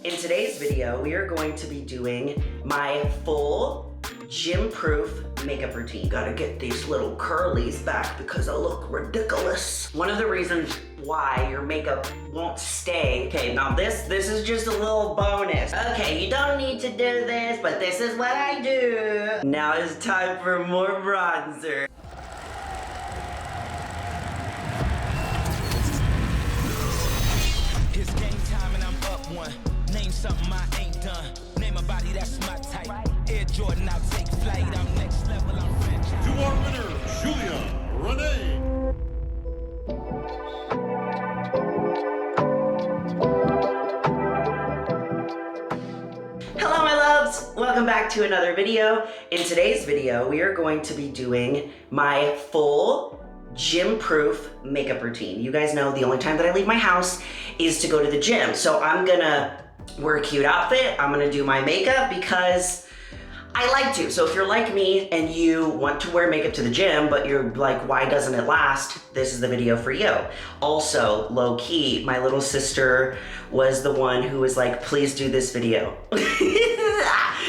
In today's video, we are going to be doing my full gym-proof makeup routine. Gotta get these little curlies back because I look ridiculous. One of the reasons why your makeup won't stay. Okay, now this is just a little bonus. Okay, you don't need to do this, but this is what I do. Now it's time for more bronzer. It's game time and I'm up one. Name something I ain't done. Name a body that's my type. Air Jordan, I'll take flight. I'm next level, I'm rich. To our winner, Julia Rene. Hello my loves, welcome back to another video. In today's video, we are going to be doing my full gym-proof makeup routine. You guys know the only time that I leave my house is to go to the gym. So I'm gonna wear a cute outfit, I'm gonna do my makeup because I like to. So if you're like me and you want to wear makeup to the gym, but you're like, why doesn't it last? This is the video for you. Also, low key, my little sister was the one who was like, please do this video.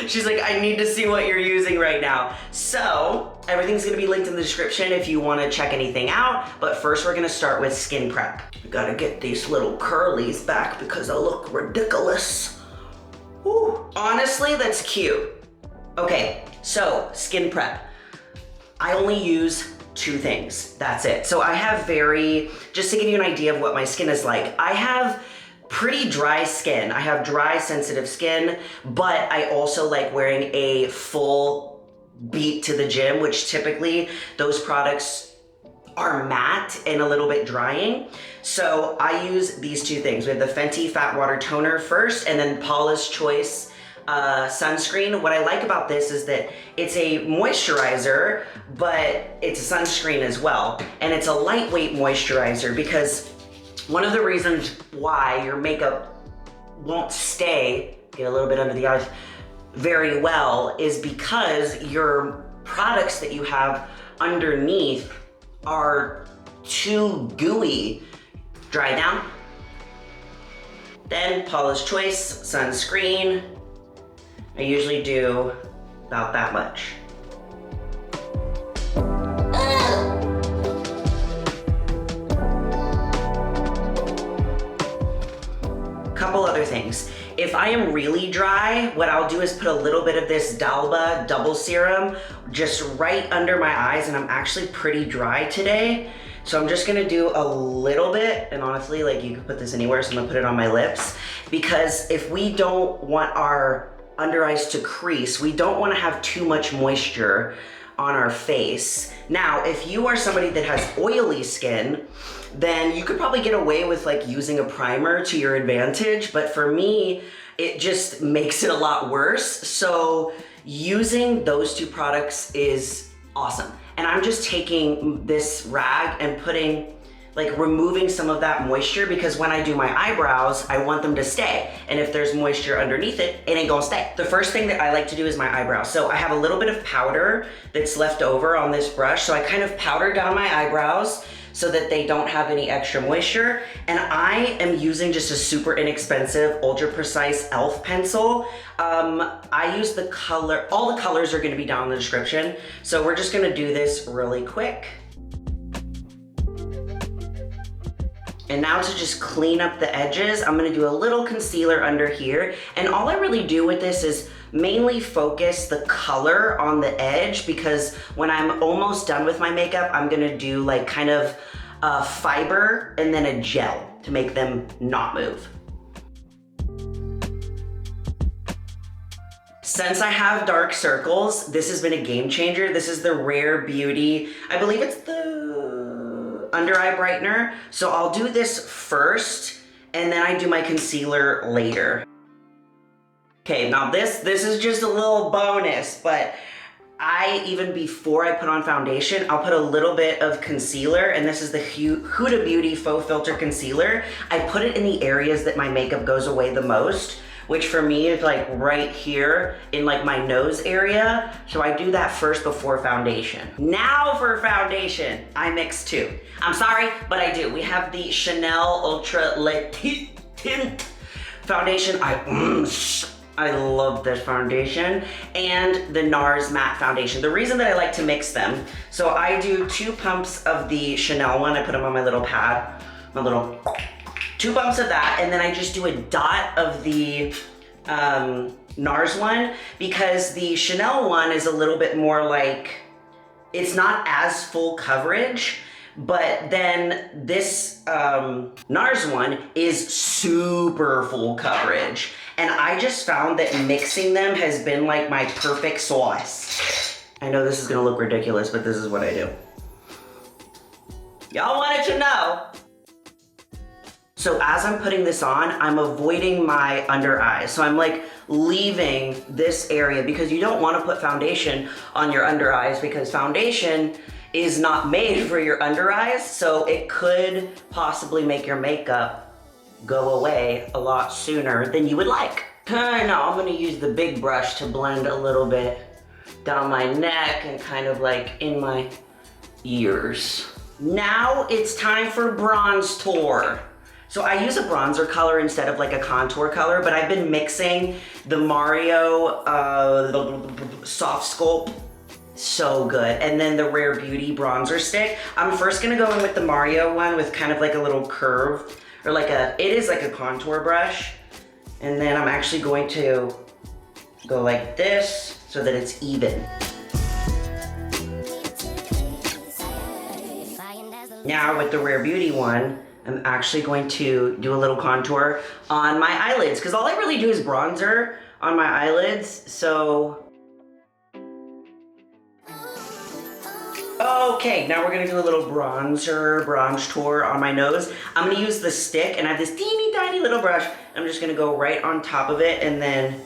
She's like, I need to see what you're using right now. So everything's gonna be linked in the description if you wanna check anything out. But first we're gonna start with skin prep. We gotta get these little curlies back because I look ridiculous. Whew. Honestly, that's cute. Okay, so skin prep. I only use two things, that's it. So I have just to give you an idea of what my skin is like, I have pretty dry skin. I have dry, sensitive skin, but I also like wearing a full beat to the gym, which typically those products are matte and a little bit drying. So I use these two things. We have the Fenty Fat Water Toner first, and then Paula's Choice sunscreen. What I like about this is that it's a moisturizer, but it's a sunscreen as well. And it's a lightweight moisturizer because one of the reasons why your makeup won't stay, get a little bit under the eyes, very well is because your products that you have underneath are too gooey. Dry down. Then Paula's Choice sunscreen. I usually do about that much. Couple other things. If I am really dry, what I'll do is put a little bit of this Dalba double serum just right under my eyes, and I'm actually pretty dry today. So I'm just gonna do a little bit, and honestly, like you could put this anywhere, so I'm gonna put it on my lips, because if we don't want our under eyes to crease, we don't wanna have too much moisture on our face. Now, if you are somebody that has oily skin, then you could probably get away with like using a primer to your advantage, but for me, it just makes it a lot worse. So using those two products is awesome. And I'm just taking this rag and removing some of that moisture, because when I do my eyebrows, I want them to stay. And if there's moisture underneath it, it ain't gonna stay. The first thing that I like to do is my eyebrows. So I have a little bit of powder that's left over on this brush. So I kind of powder down my eyebrows so that they don't have any extra moisture. And I am using just a super inexpensive, ultra precise e.l.f. pencil. I use the color, all the colors are gonna be down in the description. So we're just gonna do this really quick. And now to just clean up the edges, I'm gonna do a little concealer under here. And all I really do with this is mainly focus the color on the edge, because when I'm almost done with my makeup, I'm gonna do like kind of a fiber and then a gel to make them not move. Since I have dark circles, this has been a game changer. This is the Rare Beauty, I believe it's the under eye brightener. So I'll do this first and then I do my concealer later. Okay, now this is just a little bonus, but even before I put on foundation, I'll put a little bit of concealer, and this is the Huda Beauty Faux Filter Concealer. I put it in the areas that my makeup goes away the most, which for me is like right here in like my nose area. So I do that first before foundation. Now for foundation, I mix two. I'm sorry, but I do. We have the Chanel Ultra Le Tint foundation. I love this foundation, and the NARS matte foundation. The reason that I like to mix them, so I do 2 pumps of the Chanel one. I put them on my little pad, 2 pumps of that, and then I just do a dot of the NARS one, because the Chanel one is a little bit more like, it's not as full coverage, but then this NARS one is super full coverage. And I just found that mixing them has been like my perfect sauce. I know this is gonna look ridiculous, but this is what I do. Y'all wanted to know. So as I'm putting this on, I'm avoiding my under eyes. So I'm like leaving this area, because you don't want to put foundation on your under eyes, because foundation is not made for your under eyes. So it could possibly make your makeup go away a lot sooner than you would like. Now I'm gonna use the big brush to blend a little bit down my neck and kind of like in my ears. Now it's time for bronze tour. So I use a bronzer color instead of like a contour color, but I've been mixing the Mario the Soft Sculpt, so good. And then the Rare Beauty bronzer stick. I'm first gonna go in with the Mario one with kind of like a little curve, or like it is like a contour brush. And then I'm actually going to go like this so that it's even. Now with the Rare Beauty one, I'm actually going to do a little contour on my eyelids, because all I really do is bronzer on my eyelids, so. Okay, now we're gonna do a little bronze tour on my nose. I'm gonna use the stick, and I have this teeny tiny little brush. I'm just gonna go right on top of it and then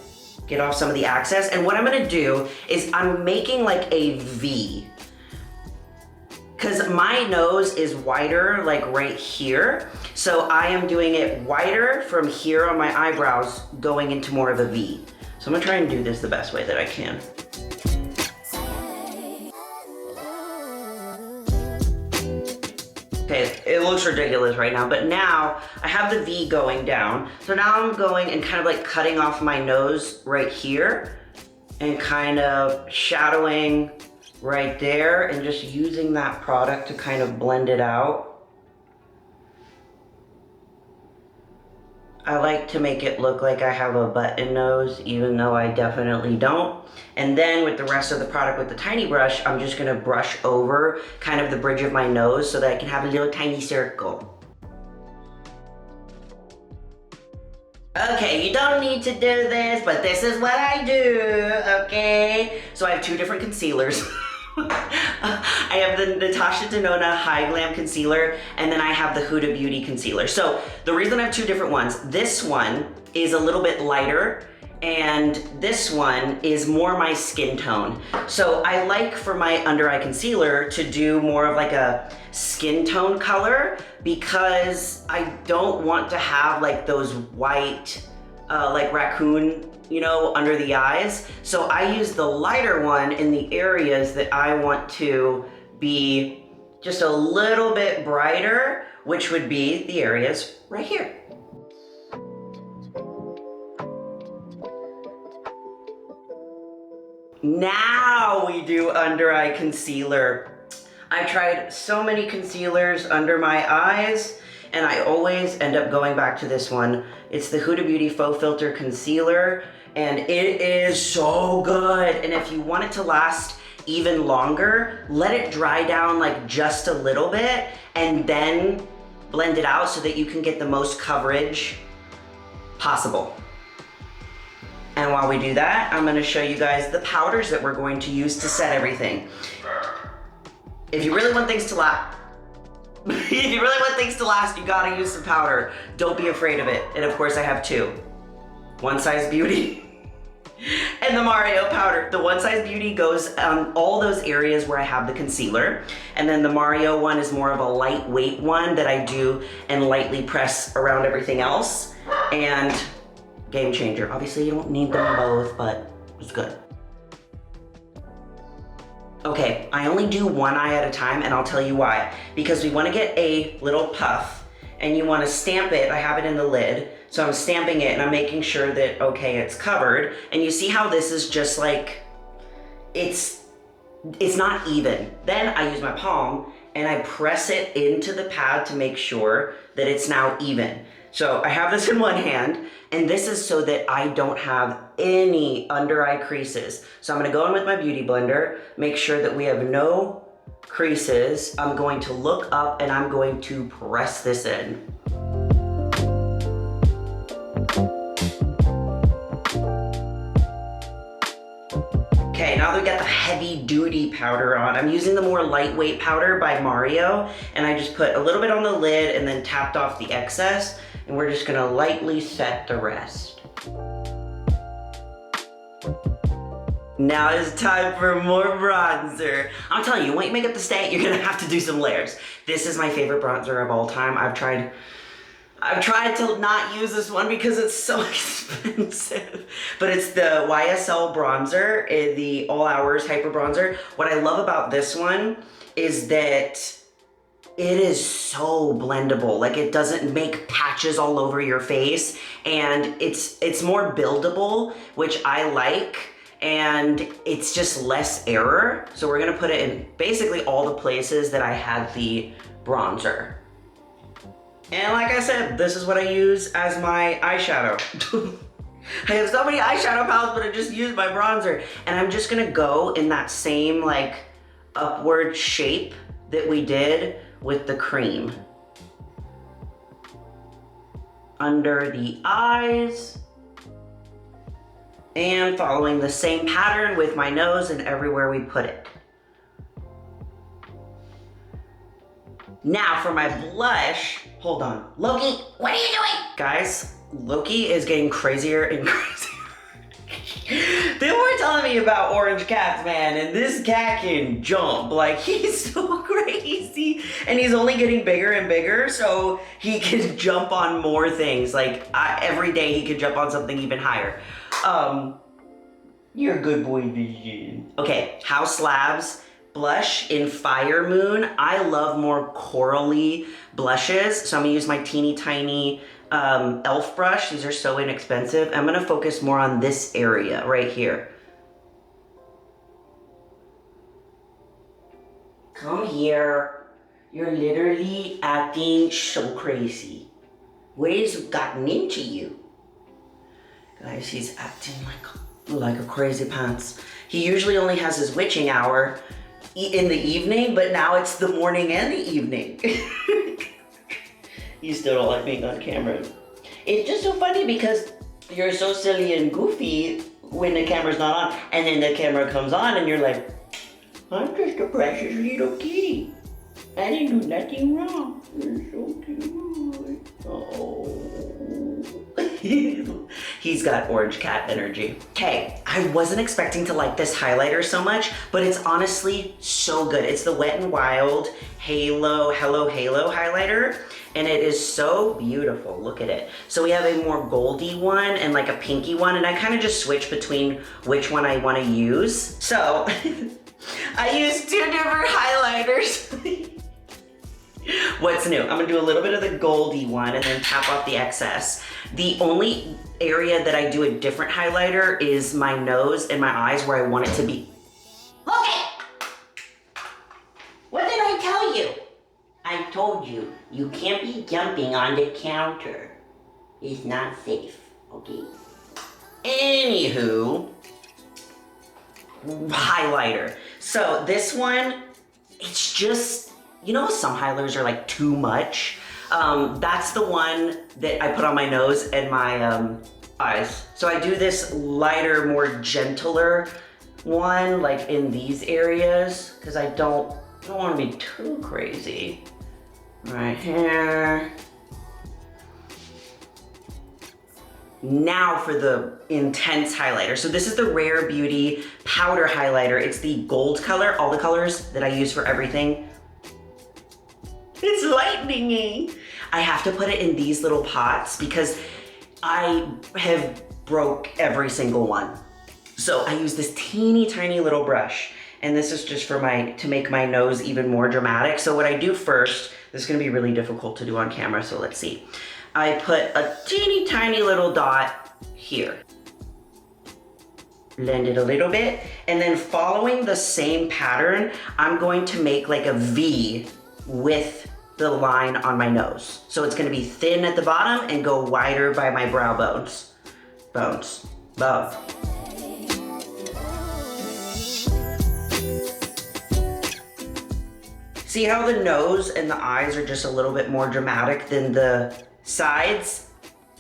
get off some of the excess. And what I'm gonna do is I'm making like a V, because my nose is wider like right here. So I am doing it wider from here on my eyebrows going into more of a V. So I'm gonna try and do this the best way that I can. Okay, it looks ridiculous right now, but now I have the V going down. So now I'm going and kind of like cutting off my nose right here and kind of shadowing right there and just using that product to kind of blend it out. I like to make it look like I have a button nose, even though I definitely don't. And then with the rest of the product with the tiny brush, I'm just gonna brush over kind of the bridge of my nose so that I can have a little tiny circle. Okay, you don't need to do this, but this is what I do, okay? So I have 2 different concealers. I have the Natasha Denona High Glam Concealer, and then I have the Huda Beauty Concealer. So the reason I have 2 different ones, this one is a little bit lighter, and this one is more my skin tone. So I like for my under eye concealer to do more of like a skin tone color, because I don't want to have like those white, like raccoon, you know, under the eyes. So I use the lighter one in the areas that I want to be just a little bit brighter, which would be the areas right here. Now we do under eye concealer. I tried so many concealers under my eyes, and I always end up going back to this one. It's the Huda Beauty Faux Filter Concealer, and it is so good. And if you want it to last even longer, let it dry down like just a little bit, and then blend it out so that you can get the most coverage possible. And while we do that, I'm gonna show you guys the powders that we're going to use to set everything. If you really want things to last, you gotta use some powder. Don't be afraid of it. And of course I have 2. One Size Beauty and the Mario powder. The One Size Beauty goes on all those areas where I have the concealer. And then the Mario one is more of a lightweight one that I do and lightly press around everything else. And game changer. Obviously you don't need them both, but it's good. Okay, I only do one eye at a time, and I'll tell you why. Because we want to get a little puff, and you want to stamp it. I have it in the lid. So I'm stamping it and I'm making sure that, okay, it's covered. And you see how this is just like, it's not even. Then I use my palm and I press it into the pad to make sure that it's now even. So I have this in one hand, and this is so that I don't have any under eye creases. So I'm gonna go in with my beauty blender, make sure that we have no creases. I'm going to look up and I'm going to press this in. Okay, now that we got the heavy duty powder on, I'm using the more lightweight powder by Mario, and I just put a little bit on the lid and then tapped off the excess, and we're just gonna lightly set the rest. Now it's time for more bronzer. I'm telling you, when you make up the state, you're gonna have to do some layers. This is my favorite bronzer of all time. I've tried to not use this one because it's so expensive, but it's the YSL bronzer, the All Hours Hyper Bronzer. What I love about this one is that it is so blendable. Like, it doesn't make patches all over your face, and it's more buildable, which I like, and it's just less error. So we're gonna put it in basically all the places that I had the bronzer. And like I said, this is what I use as my eyeshadow. I have so many eyeshadow palettes, but I just use my bronzer. And I'm just gonna go in that same like upward shape that we did with the cream. Under the eyes. And following the same pattern with my nose and everywhere we put it. Now for my blush, hold on. Loki, what are you doing? Guys, Loki is getting crazier and crazier. They were telling me about orange cats, man, and this cat can jump. Like, he's so crazy. And he's only getting bigger and bigger, so he can jump on more things. Like, every day he could jump on something even higher. You're a good boy, Vision. Okay, House Labs blush in Fire Moon. I love more corally blushes, so I'm gonna use my teeny tiny e.l.f. brush. These are so inexpensive. I'm gonna focus more on this area right here. Come here. You're literally acting so crazy. What has gotten into you? Guys, he's acting like a crazy pants. He usually only has his witching hour in the evening, but now it's the morning and the evening. You still don't like being on camera. It's just so funny because you're so silly and goofy when the camera's not on, and then the camera comes on and you're like, I'm just a precious little kitty. I didn't do nothing wrong. You're so cute. Oh. He's got orange cat energy. Okay, I wasn't expecting to like this highlighter so much, but it's honestly so good. It's the Wet n Wild Hello Halo highlighter, and it is so beautiful. Look at it. So we have a more goldy one and like a pinky one, and I kind of just switch between which one I want to use. So I use two different highlighters. What's new? I'm gonna do a little bit of the goldy one and then tap off the excess. The only area that I do a different highlighter is my nose and my eyes, where I want it to be. Okay! What did I tell you? I told you, you can't be jumping on the counter. It's not safe, okay? Anywho, highlighter. So this one, it's just, you know, some highlighters are like too much. That's the one that I put on my nose and my eyes. So I do this lighter, more gentler one, like in these areas, because I don't want to be too crazy. Right here. Now for the intense highlighter. So this is the Rare Beauty powder highlighter. It's the gold color, all the colors that I use for everything. It's lightning-y. I have to put it in these little pots because I have broke every single one. So I use this teeny tiny little brush, and this is just for to make my nose even more dramatic. So what I do first, this is gonna be really difficult to do on camera, so let's see. I put a teeny tiny little dot here. Blend it a little bit, and then following the same pattern, I'm going to make like a V with the line on my nose. So it's gonna be thin at the bottom and go wider by my brow bones. Bones. See how the nose and the eyes are just a little bit more dramatic than the sides?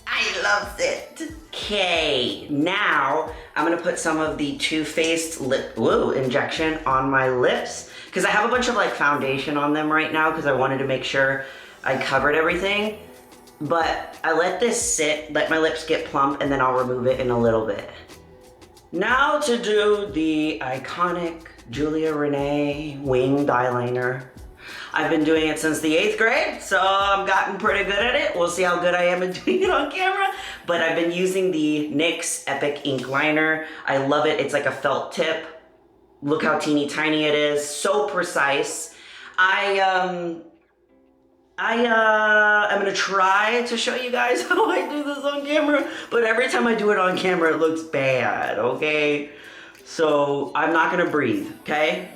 I love it. Okay, now I'm gonna put some of the Too Faced lip glue injection on my lips because I have a bunch of like foundation on them right now because I wanted to make sure I covered everything. But I let this sit, let my lips get plump, and then I'll remove it in a little bit. Now to do the iconic Julia Rene winged eyeliner. I've been doing it since the 8th grade, so I've gotten pretty good at it. We'll see how good I am at doing it on camera. But I've been using the NYX Epic Ink Liner. I love it. It's like a felt tip. Look how teeny tiny it is. So precise. I'm gonna try to show you guys how I do this on camera, but every time I do it on camera, it looks bad, okay? So I'm not gonna breathe, okay?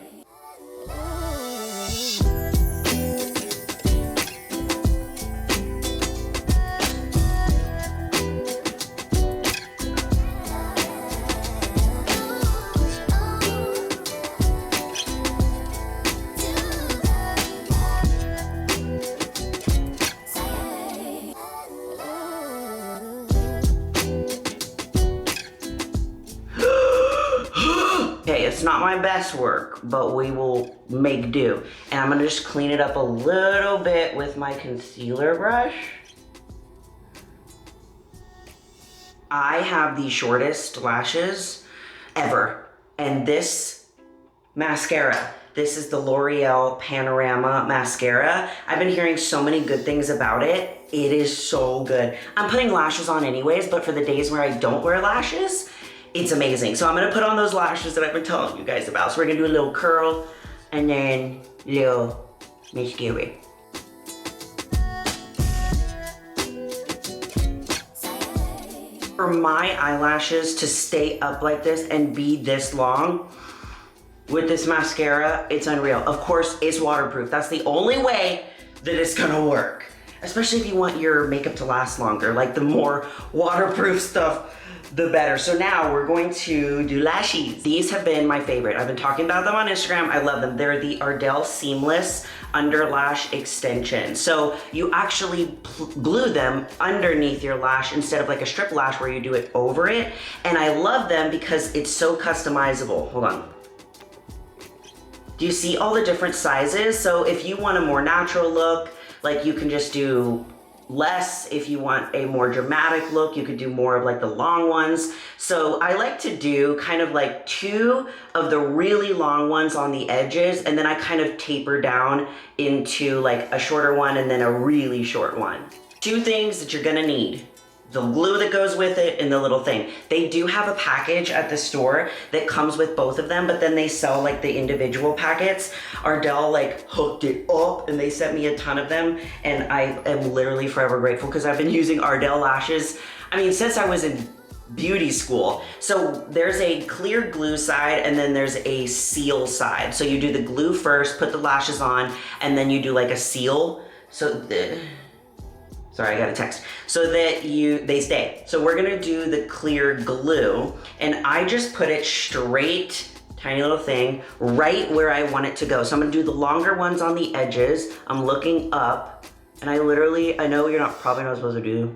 Okay, it's not my best work, but we will make do. And I'm gonna just clean it up a little bit with my concealer brush. I have the shortest lashes ever. And this mascara, this is the L'Oreal Panorama Mascara. I've been hearing so many good things about it. It is so good. I'm putting lashes on anyways, but for the days where I don't wear lashes, it's amazing. So I'm gonna put on those lashes that I've been telling you guys about. So we're gonna do a little curl and then little mascara. For my eyelashes to stay up like this and be this long with this mascara, it's unreal. Of course, it's waterproof. That's the only way that it's gonna work. Especially if you want your makeup to last longer. Like the more waterproof stuff, the better. So now we're going to do lashes. These have been my favorite. I've been talking about them on Instagram. I love them. They're the Ardell Seamless Under Lash Extension. So you actually glue them underneath your lash instead of like a strip lash where you do it over it. And I love them because it's so customizable. Hold on. Do you see all the different sizes? So if you want a more natural look, like you can just do less. If you want a more dramatic look, you could do more of like the long ones. So I like to do kind of like 2 of the really long ones on the edges, and then I kind of taper down into like a shorter one and then a really short one. 2 things that you're gonna need: the glue that goes with it and the little thing. They do have a package at the store that comes with both of them, but then they sell like the individual packets. Ardell like hooked it up and they sent me a ton of them, and I am literally forever grateful because I've been using Ardell lashes, I mean, since I was in beauty school. So there's a clear glue side and then there's a seal side. So you do the glue first, put the lashes on, and then you do like a seal. So sorry, I got a text. So that they stay. So we're gonna do the clear glue, and I just put it straight, tiny little thing, right where I want it to go. So I'm gonna do the longer ones on the edges. I'm looking up, and I know you're probably not supposed to do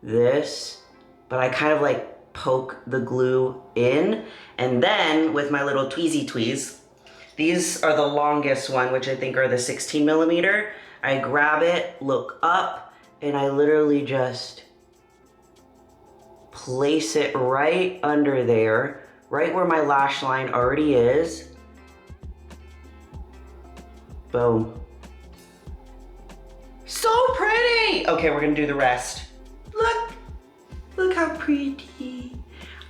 this, but I kind of like poke the glue in, and then with my little tweezy tweeze, these are the longest one, which I think are the 16 millimeter. I grab it, look up, and I literally just place it right under there, right where my lash line already is. Boom. So pretty! Okay, we're gonna do the rest. Look how pretty.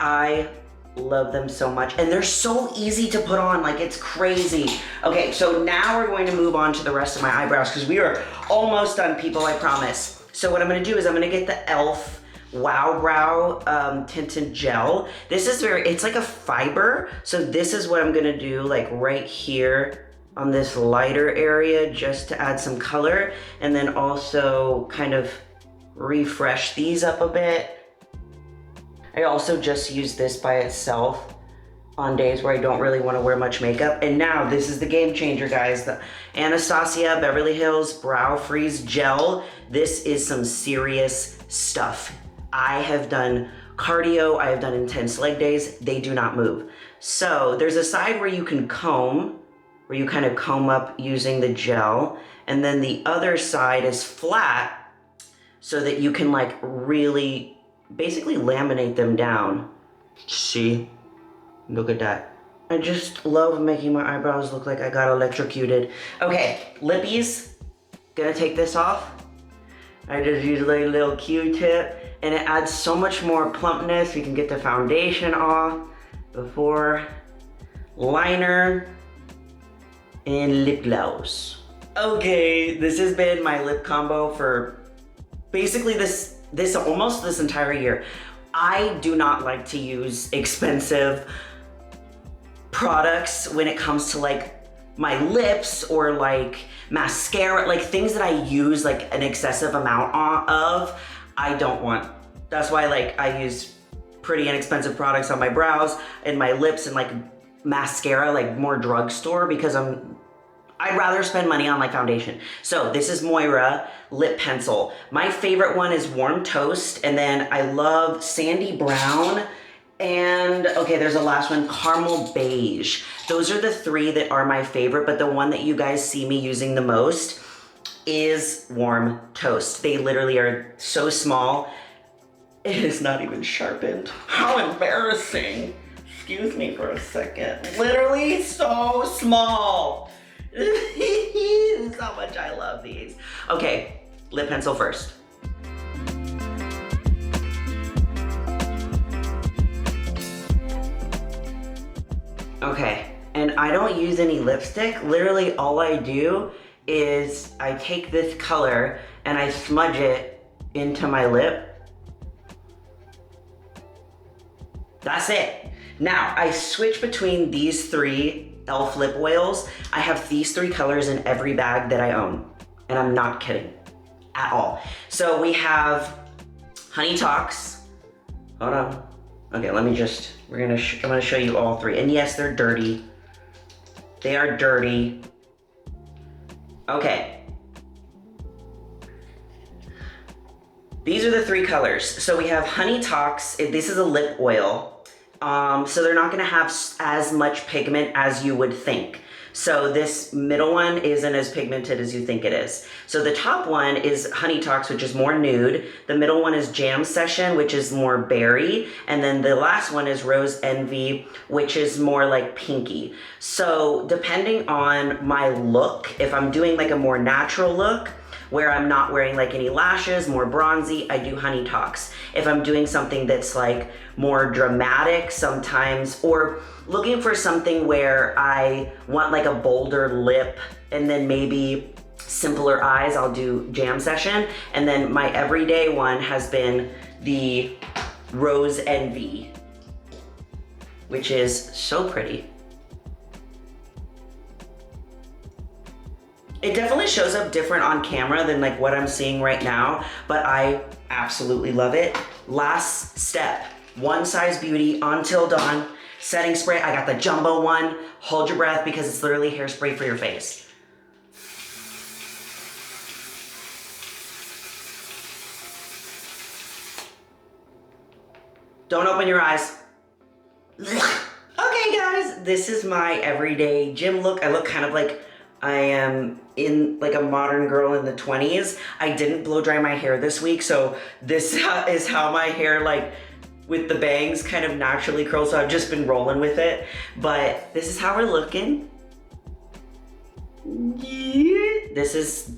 I love them so much, and they're so easy to put on, like it's crazy. Okay, so now we're going to move on to the rest of my eyebrows because we are almost done, people, I promise. So what I'm gonna do is I'm gonna get the e.l.f. Wow Brow Tinted Gel. This is it's like a fiber. So this is what I'm gonna do like right here on this lighter area just to add some color, and then also kind of refresh these up a bit. I also just use this by itself on days where I don't really want to wear much makeup. And now this is the game changer, guys. The Anastasia Beverly Hills Brow Freeze Gel. This is some serious stuff. I have done cardio, I have done intense leg days, they do not move. So there's a side where you can comb, where you kind of comb up using the gel, and then the other side is flat so that you can like really basically laminate them down. See? Look at that. I just love making my eyebrows look like I got electrocuted. Okay, lippies. Gonna take this off. I just use like a little Q-tip, and it adds so much more plumpness. You can get the foundation off before liner and lip gloss. Okay, this has been my lip combo for basically almost this entire year. I do not like to use expensive products when it comes to like my lips or like mascara, like things that I use like an excessive amount of, I don't want. That's why like I use pretty inexpensive products on my brows and my lips and like mascara, like more drugstore, because I'd rather spend money on like foundation. So this is Moira lip pencil. My favorite one is Warm Toast, and then I love Sandy Brown, and okay, there's a last one, Caramel Beige. Those are the three that are my favorite, but the one that you guys see me using the most is Warm Toast. They literally are so small. It is not even sharpened. How embarrassing. Excuse me for a second. Literally so small. This is how much I love these. Okay, lip pencil first. Okay, and I don't use any lipstick. Literally all I do is I take this color and I smudge it into my lip. That's it. Now I switch between these three e.l.f. lip oils. I have these three colors in every bag that I own, and I'm not kidding at all. So we have Honey Talks. Hold on. Okay, let me just, I'm gonna show you all three. And yes, they're dirty. They are dirty. Okay. These are the three colors. So we have Honey Talks. This is a lip oil. So they're not gonna have as much pigment as you would think. So this middle one isn't as pigmented as you think it is. So the top one is Honey Talks, which is more nude. The middle one is Jam Session, which is more berry. And then the last one is Rose Envy, which is more like pinky. So depending on my look, if I'm doing like a more natural look, where I'm not wearing like any lashes, more bronzy, I do Honey Talks. If I'm doing something that's like more dramatic sometimes, or looking for something where I want like a bolder lip and then maybe simpler eyes, I'll do Jam Session. And then my everyday one has been the Rose Envy, which is so pretty. It definitely shows up different on camera than like what I'm seeing right now, but I absolutely love it. Last step, One Size Beauty Until Dawn setting spray. I got the jumbo one. Hold your breath because it's literally hairspray for your face. Don't open your eyes. Okay guys, this is my everyday gym look. I look kind of like I am in like a modern girl in the 20s. I didn't blow dry my hair this week, so this is how my hair like with the bangs kind of naturally curls, so I've just been rolling with it. But this is how we're looking. Yeah. This has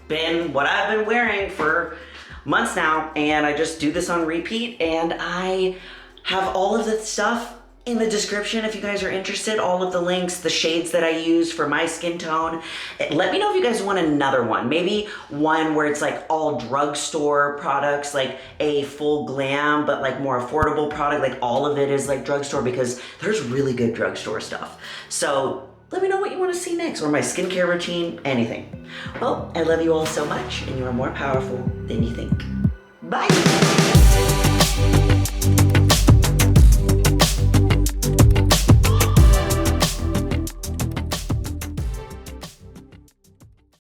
been what I've been wearing for months now, and I just do this on repeat, and I have all of the stuff in the description if you guys are interested, all of the links, the shades that I use for my skin tone. Let me know if you guys want another one. Maybe one where it's like all drugstore products, like a full glam, but like more affordable product, like all of it is like drugstore, because there's really good drugstore stuff. So let me know what you want to see next, or my skincare routine, anything. Well, I love you all so much, and you are more powerful than you think. Bye.